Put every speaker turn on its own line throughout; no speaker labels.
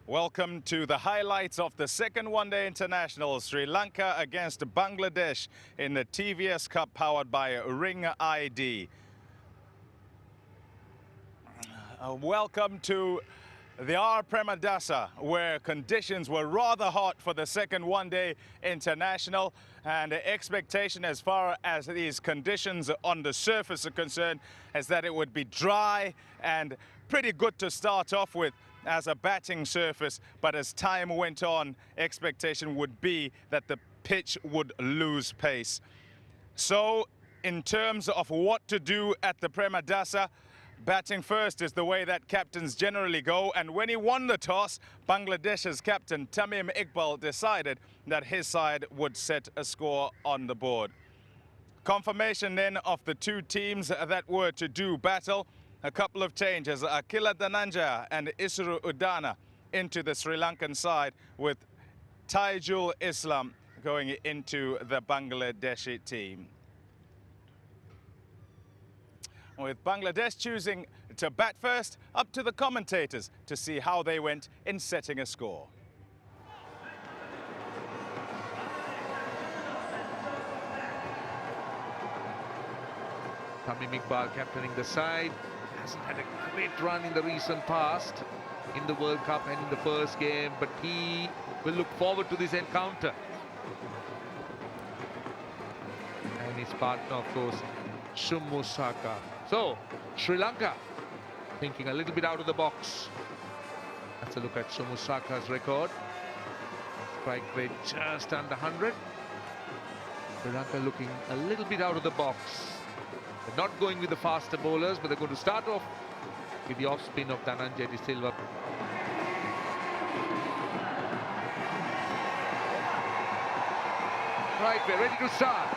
Welcome to the highlights of the second one-day international, Sri Lanka against Bangladesh in the TVS Cup powered by Ring ID. Welcome to the R. Premadasa, where conditions were rather hot for the second one-day international, and the expectation as far as these conditions on the surface are concerned is that it would be dry and pretty good to start off with as a batting surface, but as time went on, expectation would be that the pitch would lose pace. So in terms of what to do at the Premadasa, batting first is the way that captains generally go, and when he won the toss, Bangladesh's captain Tamim Iqbal decided that his side would set a score on the board. Confirmation then of the two teams that were to do battle. A couple of changes, Akila Dhananjaya and Isru Udana into the Sri Lankan side, with Taijul Islam going into the Bangladeshi team. With Bangladesh choosing to bat first, up to the commentators to see how they went in setting a score.
Tamim Iqbal captaining the side. Hasn't had a great run in the recent past in the World Cup and in the first game, but he will look forward to this encounter. And his partner, of course, Shumusaka. So, Sri Lanka thinking a little bit out of the box. That's a look at Shumusaka's record. Strike rate just under 100. Sri Lanka looking a little bit out of the box. They're not going with the faster bowlers, but they're going to start off with the off-spin of Dhananjaya De Silva. Right, we're ready to start.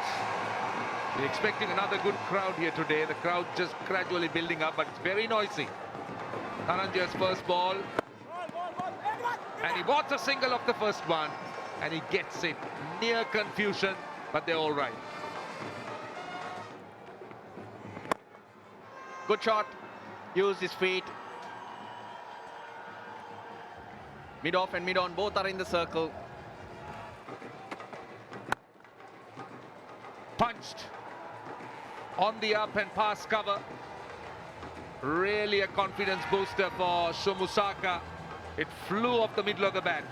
We're expecting another good crowd here today. The crowd just gradually building up, but it's very noisy. Dhananjaya's first ball. And he wants a single off the first one. And he gets it. Near confusion, but they're all right.
Good shot, used his feet. Mid-off and mid-on, both are in the circle.
Punched on the up and pass cover. Really a confidence booster for Shumusaka. It flew off the middle of the bat.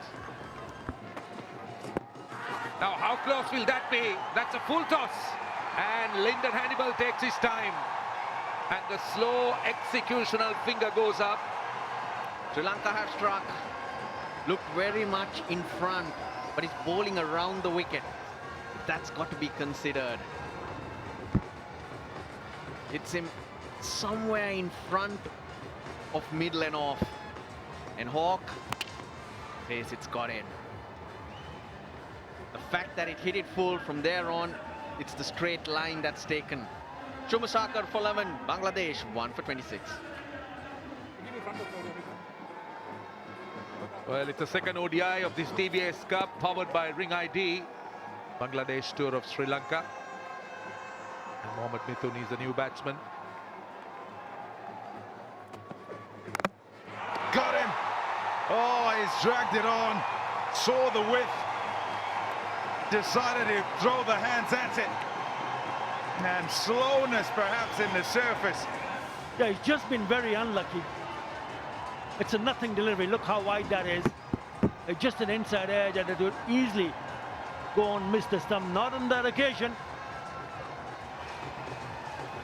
Now how close will that be? That's a full toss. And Lyndon Hannibal takes his time. And the slow executional finger goes up.
Sri Lanka have struck. Looked very much in front, but he's bowling around the wicket. That's got to be considered. Hits him somewhere in front of middle and off. And Hawk says it's got in. The fact that it hit it full from there on, it's the straight line that's taken. Shumusaka for 11, Bangladesh 1 for 26.
Well, it's the second ODI of this TVS Cup powered by Ring ID. Bangladesh tour of Sri Lanka. And Mohammad Mithun is the new batsman.
Got him! Oh, he's dragged it on, saw the width, decided to throw the hands at it. And slowness perhaps in the surface.
Yeah, he's just been very unlucky. It's a nothing delivery. Look how wide that is. It's just an inside edge and it would easily go and miss the stump. Not on that occasion.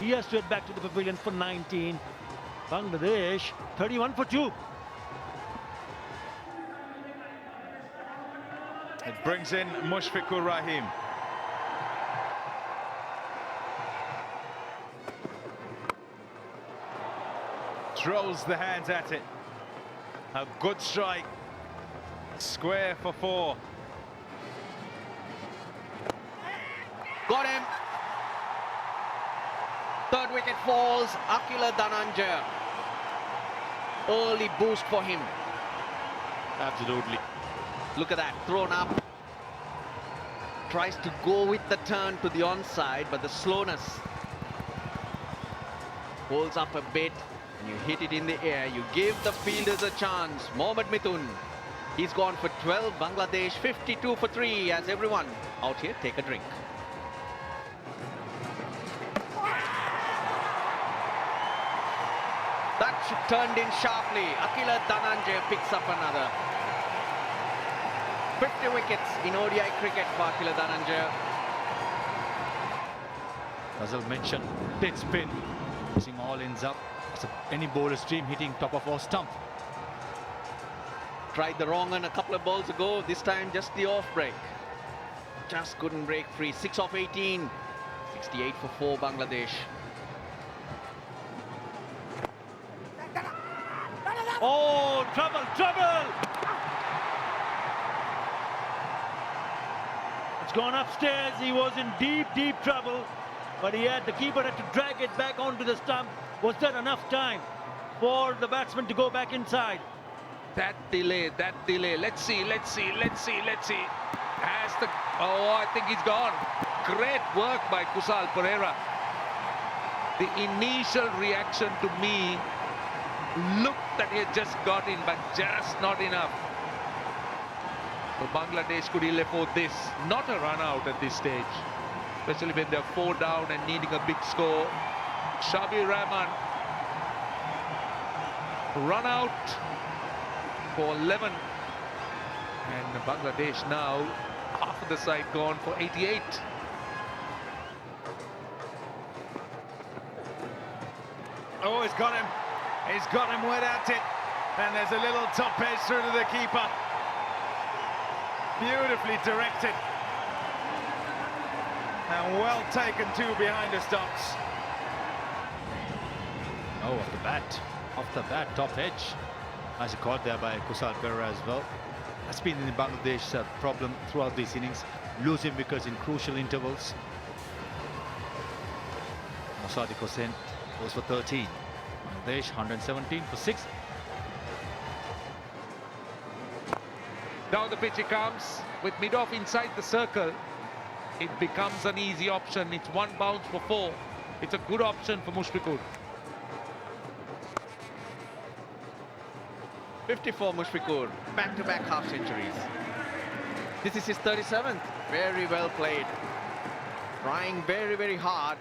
He has to head back to the pavilion for 19. Bangladesh 31 for 2.
It brings in Mushfiqur Rahim. Throws the hands at it. A good strike. Square for 4.
Got him. Third wicket falls. Akila Dhananjaya. Early boost for him.
Absolutely.
Look at that, thrown up. Tries to go with the turn to the onside, but the slowness holds up a bit. And you hit it in the air, you give the fielders a chance. Mohammad Mithun He's gone for 12, Bangladesh 52 for 3 as everyone out here take a drink. That turned in sharply. Akila Dhananjay picks up another. 50 wickets in ODI cricket for Akila Dhananjay.
Fazal mentioned dead spin, missing all ends up. It's any bowler's dream, hitting top of our stump.
Tried the wrong one a couple of balls ago. This time just the off break. Just couldn't break free. 6 of 18. 68 for 4 Bangladesh.
Oh, trouble, trouble! It's gone upstairs. He was in deep, deep trouble. But the keeper had to drag it back onto the stump. Was there enough time for the batsman to go back inside?
That delay. Let's see. Has the... Oh, I think he's gone. Great work by Kusal Perera. The initial reaction to me looked that he had just got in, but just not enough. So Bangladesh could ill afford this. Not a run out at this stage, especially when they're 4 down and needing a big score. Shabir Rahman run out for 11, and Bangladesh now half of the side gone for 88.
Oh, he's got him. He's got him without it. And there's a little top edge through to the keeper. Beautifully directed. And well taken too behind the stumps.
Oh, off the bat, top edge. Nice caught there by Kusal Perera as well. That's been in Bangladesh problem throughout these innings. Losing wickets in crucial intervals. Mosaddek Hossain goes for 13. Bangladesh 117 for 6.
Down the pitch he comes with mid-off inside the circle. It becomes an easy option. It's 1 bounce for 4. It's a good option for Mushfiqur.
54 Mushfiqur, back-to-back half centuries. This is his 37th. Very well played. Trying very, very hard.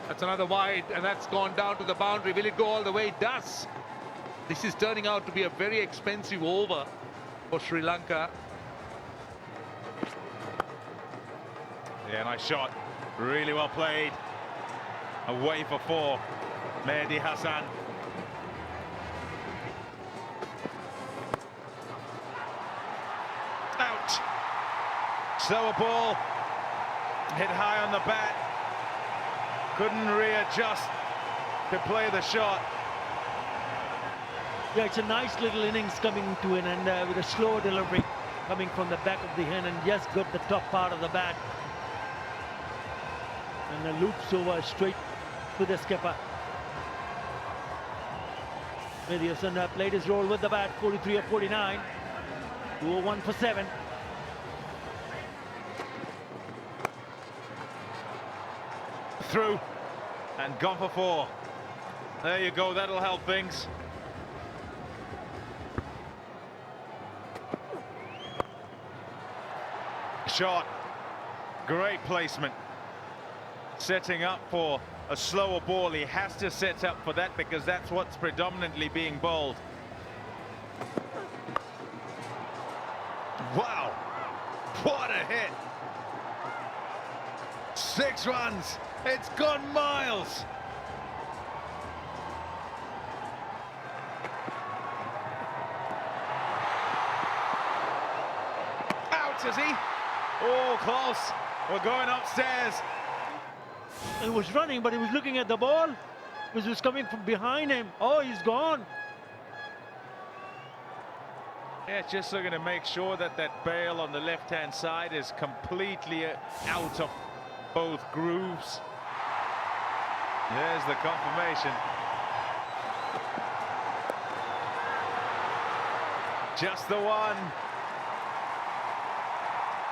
That's another wide, and that's gone down to the boundary. Will it go all the way? It does. This is turning out to be a very expensive over for Sri Lanka.
Yeah, nice shot. Really well played. Away for 4. Mehdi Hassan. Out. Slower ball. Hit high on the bat. Couldn't readjust to play the shot.
Yeah, it's a nice little innings coming to an end with a slow delivery coming from the back of the hand, and just got the top part of the bat. And a loops over straight to the skipper. Mehdi Hassan played his role with the bat, 43 of 49. 201 for 7.
Through and gone for 4. There you go, that'll help things. Shot. Great placement. Setting up for a slower ball. He has to set up for that because that's what's predominantly being bowled. Wow. What a hit. 6 runs. It's gone miles. Out, is he? Oh, close. We're going upstairs.
He was running, but he was looking at the ball, which was coming from behind him. Oh, he's gone.
Yeah, just looking to make sure that that bail on the left-hand side is completely out of both grooves. There's the confirmation. Just the one.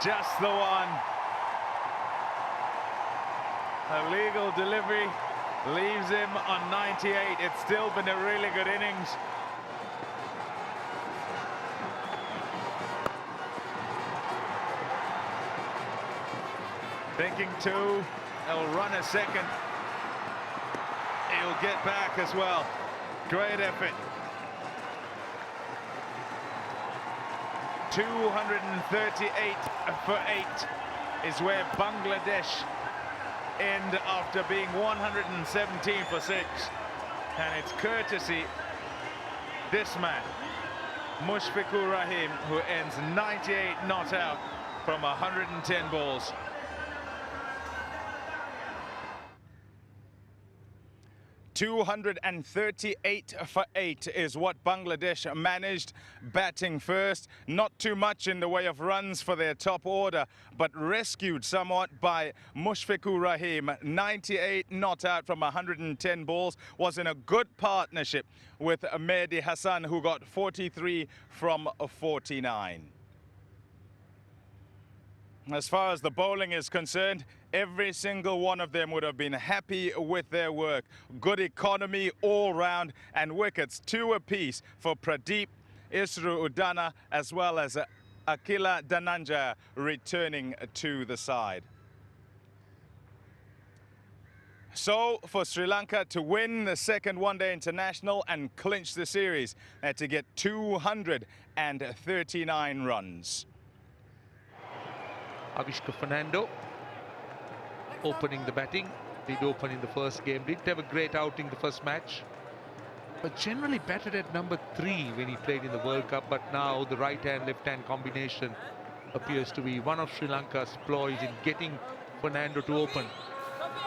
Just the one. A legal delivery leaves him on 98. It's still been a really good innings. Thinking two, he'll run a second. He'll get back as well. Great effort. 238 for 8 is where Bangladesh end after being 117 for 6. And it's courtesy this man, Mushfiqur Rahim, who ends 98 not out from 110 balls. $238 for 8 is what Bangladesh managed, batting first. Not too much in the way of runs for their top order, but rescued somewhat by Mushfiqur Rahim. 98 not out from 110 balls, was in a good partnership with Mehdi Hassan, who got 43 from 49. As far as the bowling is concerned, every single one of them would have been happy with their work. Good economy all round, and wickets 2 apiece for Pradeep, Isru Udana, as well as Akila Dhananjaya returning to the side. So for Sri Lanka to win the second one-day international and clinch the series, they had to get 239 runs.
Avishka Fernando opening the batting. Did open in the first game. Didn't have a great outing the first match, but generally batted at number 3 when he played in the World Cup. But now the right-hand, left-hand combination appears to be one of Sri Lanka's ploys in getting Fernando to open.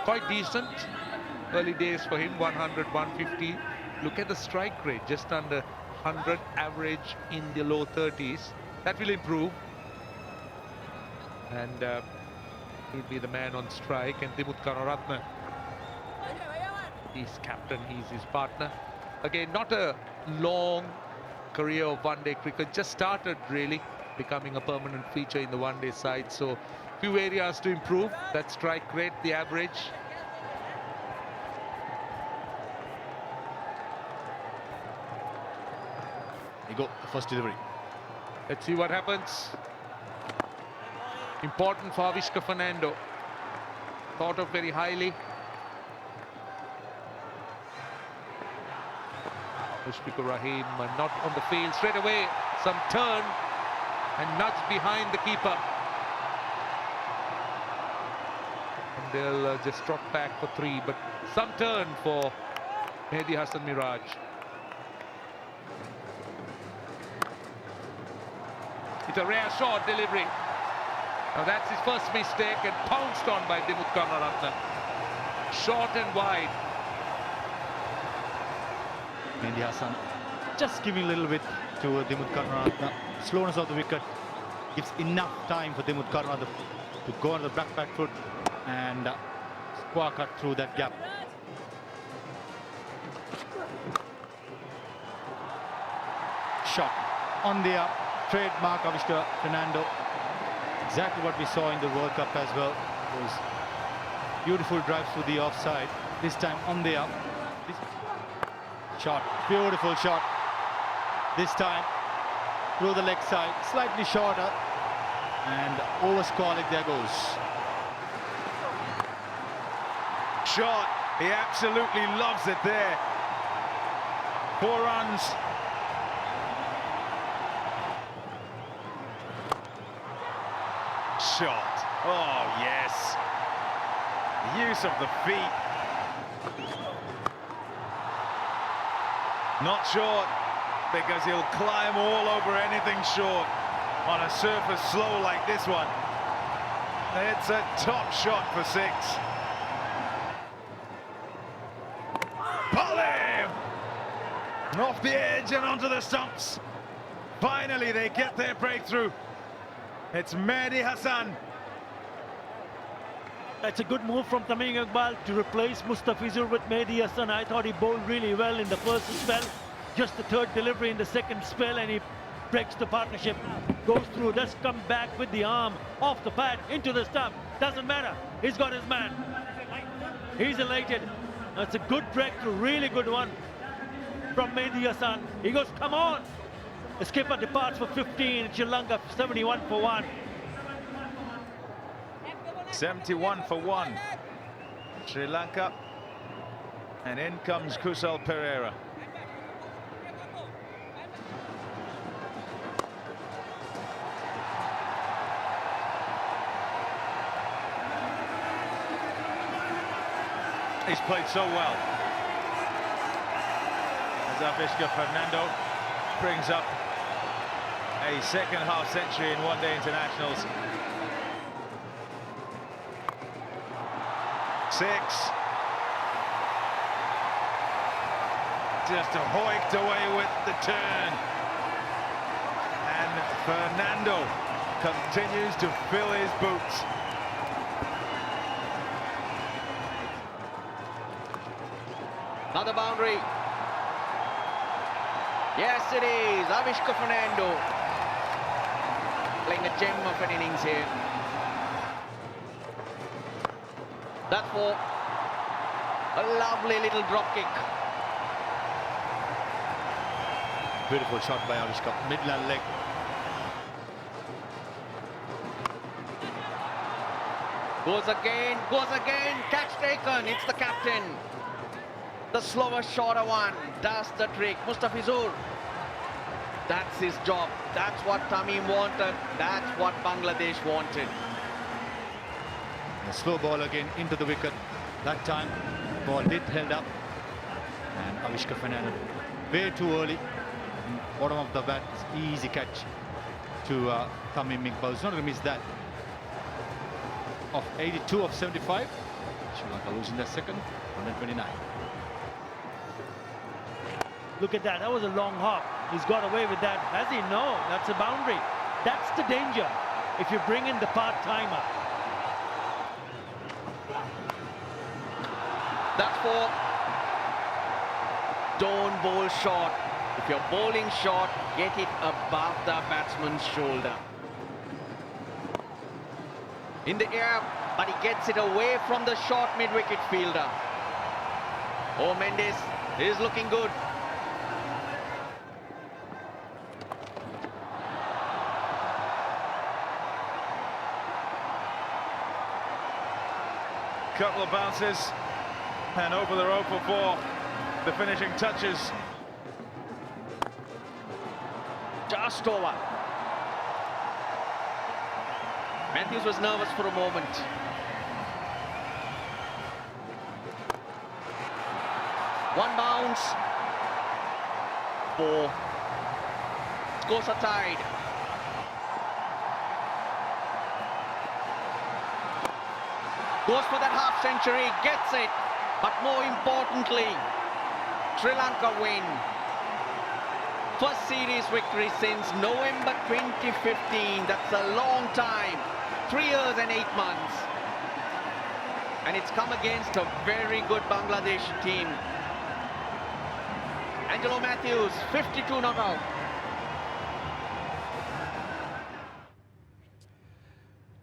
Quite decent early days for him, 100, 150. Look at the strike rate, just under 100, average in the low 30s. That will improve. And he'll be the man on strike, and Dimut Karunaratne, he's captain, he's his partner. Again, not a long career of one-day cricket, just started really becoming a permanent feature in the one-day side. So few areas to improve, that strike rate, the average.
You go, the first delivery.
Let's see what happens. Important for Avishka Fernando. Thought of very highly. Mushfiqur Rahim not on the field straight away. Some turn and nudge behind the keeper. And they'll just trot back for 3, but some turn for Mehdi Hassan Miraj. It's a rare short delivery. Now that's his first mistake, and pounced on by Dimut Karunaratne. Short and wide.
Mehdi Hassan just giving a little bit to Dimut Karunaratne. Slowness of the wicket gives enough time for Dimut Karunaratne to go on the back foot and square cut through that gap. Shot on the up, trademark Avishka Fernando. Exactly what we saw in the World Cup as well. Those beautiful drives through the offside. This time on the up. This shot, beautiful shot. This time through the leg side, slightly shorter, and over square leg, there goes.
Shot, he absolutely loves it there. 4 runs. Shot. Oh, yes. Use of the feet. Not short, because he'll climb all over anything short on a surface slow like this one. It's a top shot for 6. Pull him! Off the edge and onto the stumps. Finally, they get their breakthrough. It's Mehdi Hassan.
That's a good move from Tamim Iqbal to replace Mustafizur with Mehdi Hassan. I thought he bowled really well in the first spell. Just the third delivery in the second spell, and he breaks the partnership. Goes through, does come back with the arm off the pad into the stump. Doesn't matter. He's got his man. He's elated. That's a good breakthrough, really good one from Mehdi Hassan. He goes, come on. The skipper departs for 15. Sri Lanka 71 for 1.
71 for 1. Sri Lanka. And in comes Kusal Perera. He's played so well. As Avishka Fernando brings up a second half century in one-day internationals. 6. Just hoiked away with the turn. And Fernando continues to fill his boots.
Another boundary. Yes, it is. Avishka Fernando playing a gem of an innings here. That for a lovely little drop kick.
Beautiful shot by Avishka, midland leg.
Goes again, catch taken. It's the captain. The slower, shorter one does the trick. Mustafizur. That's his job. That's what Tamim wanted. That's what Bangladesh wanted.
A slow ball again into the wicket. That time, the ball did held up. And Avishka Fernando way too early. Bottom of the bat, easy catch to Tamim Iqbal. He's not going to miss that. Of 82 of 75. Sri Lanka losing their second, 129.
Look at that. That was a long hop. He's got away with that. Has he? No. That's a boundary. That's the danger if you bring in the part-timer.
That's for don't bowl short. If you're bowling short, get it above the batsman's shoulder. In the air, but he gets it away from the short mid-wicket fielder. Oh, Mendes is looking good.
Couple of bounces and over the rope for the finishing touches.
Just over. Matthews was nervous for a moment. One bounce. 4. Scores are tied. Goes for that half century, gets it. But more importantly, Sri Lanka win. First series victory since November 2015. That's a long time. 3 years and 8 months. And it's come against a very good Bangladesh team. Angelo Matthews, 52 not out.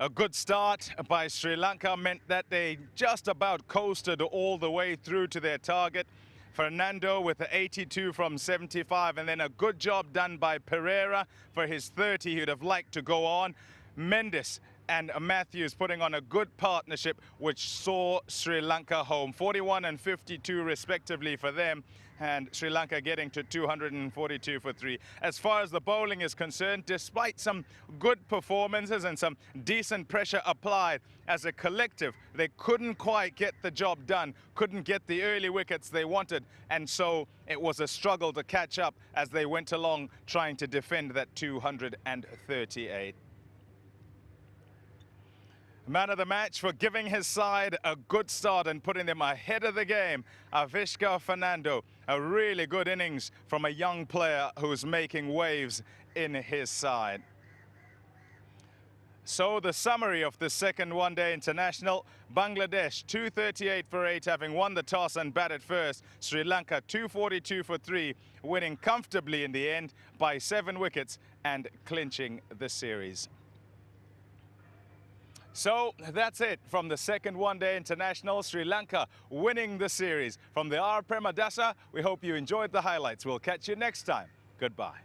A good start by Sri Lanka meant that they just about coasted all the way through to their target. Fernando with the 82 from 75, and then a good job done by Perera for his 30. He'd have liked to go on. Mendes and Matthews putting on a good partnership which saw Sri Lanka home. 41 and 52 respectively for them, and Sri Lanka getting to 242 for 3. As far as the bowling is concerned, despite some good performances and some decent pressure applied, as a collective, they couldn't quite get the job done, couldn't get the early wickets they wanted, and so it was a struggle to catch up as they went along trying to defend that 238. Man of the match for giving his side a good start and putting them ahead of the game, Avishka Fernando. A really good innings from a young player who's making waves in his side. So the summary of the second one-day international: Bangladesh 238 for 8, having won the toss and batted first. Sri Lanka 242 for 3, winning comfortably in the end by 7 wickets and clinching the series. So that's it from the second one-day international. Sri Lanka winning the series. From the R Premadasa, we hope you enjoyed the highlights. We'll catch you next time. Goodbye.